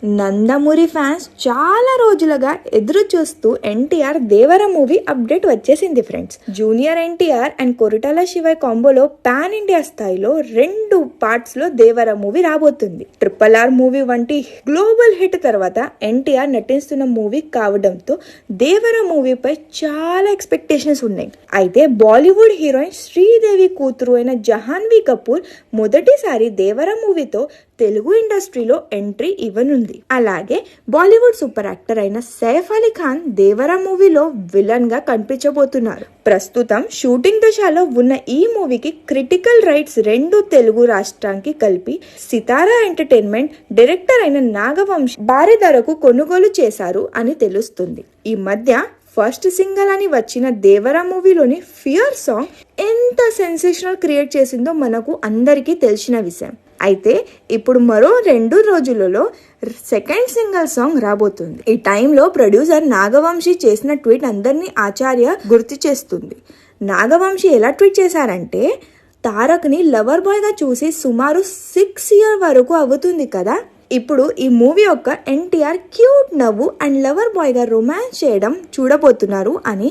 Nandamuri fans చాలా రోజులుగా ఎదురు చూస్తూ ఎన్టీఆర్ దేవర మూవీ అప్డేట్ వచ్చేసింది friends. Junior NTR and Koratala Sivayya కాంబోలో పాన్ ఇండియా స్థాయిలో 2 పార్ట్స్ లో దేవర మూవీ రాబోతుంది. RRR మూవీ వంటి గ్లోబల్ హిట్ తర్వాత ఎన్టీఆర్ నటిస్తున్న మూవీ కావడంతో దేవర మూవీపై చాలా ఎక్స్పెక్టేషన్స్ ఉన్నాయి. అయితే బాలీవుడ్ హీరోయిన్ శ్రీదేవి కూతురు అయిన జాహ్నవి కపూర్ మొదటిసారి దేవర మూవీతో తెలుగు ఇండస్ట్రీలో ఎంట్రీ ఇవ్వనుంది. అలాగే బాలీవుడ్ సూపర్ యాక్టర్ అయిన సైఫ్ అలీ ఖాన్ దేవర మూవీలో విలన్ గా కనిపించబోతున్నారు. ప్రస్తుతం షూటింగ్ దశలో ఉన్న ఈ మూవీకి క్రిటికల్ రైట్స్ 2 తెలుగు రాష్ట్రానికి కలిపి సితారా ఎంటర్టైన్మెంట్ డైరెక్టర్ అయిన నాగవంశీ భారీ ధరకు కొనుగోలు చేశారు అని తెలుస్తుంది. ఈ మధ్య ఫస్ట్ సింగల్ అని వచ్చిన దేవర మూవీలోని ఫియర్ సాంగ్ ఎంత సెన్సేషనల్ క్రియేట్ చేసిందో మనకు అందరికీ తెలిసిన విషయం. అయితే ఇప్పుడు మరో 2 రోజులలో సెకండ్ సింగల్ సాంగ్ రాబోతుంది. ఈ టైంలో ప్రొడ్యూసర్ నాగవంశీ చేసిన ట్వీట్ అందరినీ ఆశ్చర్య గుర్తు చేస్తుంది. నాగవంశీ ఎలా ట్వీట్ చేశారంటే, తారక్ ని లవర్ బాయ్ గా చూసి సుమారు 6 years వరకు అవుతుంది కదా. ఇప్పుడు ఈ మూవీ యొక్క ఎన్టీఆర్ క్యూట్ నవ్వు అండ్ లవర్ బాయ్ గా రొమాన్స్ చేయడం చూడబోతున్నారు అని.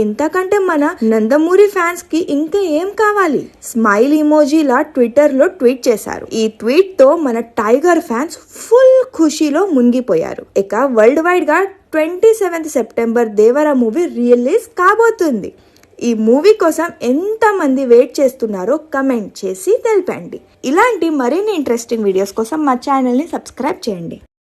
ఇంతకంటే మన నందమూరి ఫ్యాన్స్ కి ఇంకా ఏం కావాలి? స్మైల్ ఇమోజీలా ట్విట్టర్ లో ట్వీట్ చేశారు. ఈ ట్వీట్ తో మన టైగర్ ఫ్యాన్స్ ఫుల్ ఖుషీలో మునిగిపోయారు. ఇక వరల్డ్ వైడ్ గా 27th September దేవర మూవీ రిలీజ్ కాబోతుంది. ఈ మూవీ కోసం ఎంత మంది వెయిట్ చేస్తున్నారో కమెంట్ చేసి తెలపండి. ఇలాంటి మరిన్ని ఇంట్రెస్టింగ్ వీడియోస్ కోసం మా ఛానల్ని సబ్స్క్రైబ్ చేయండి.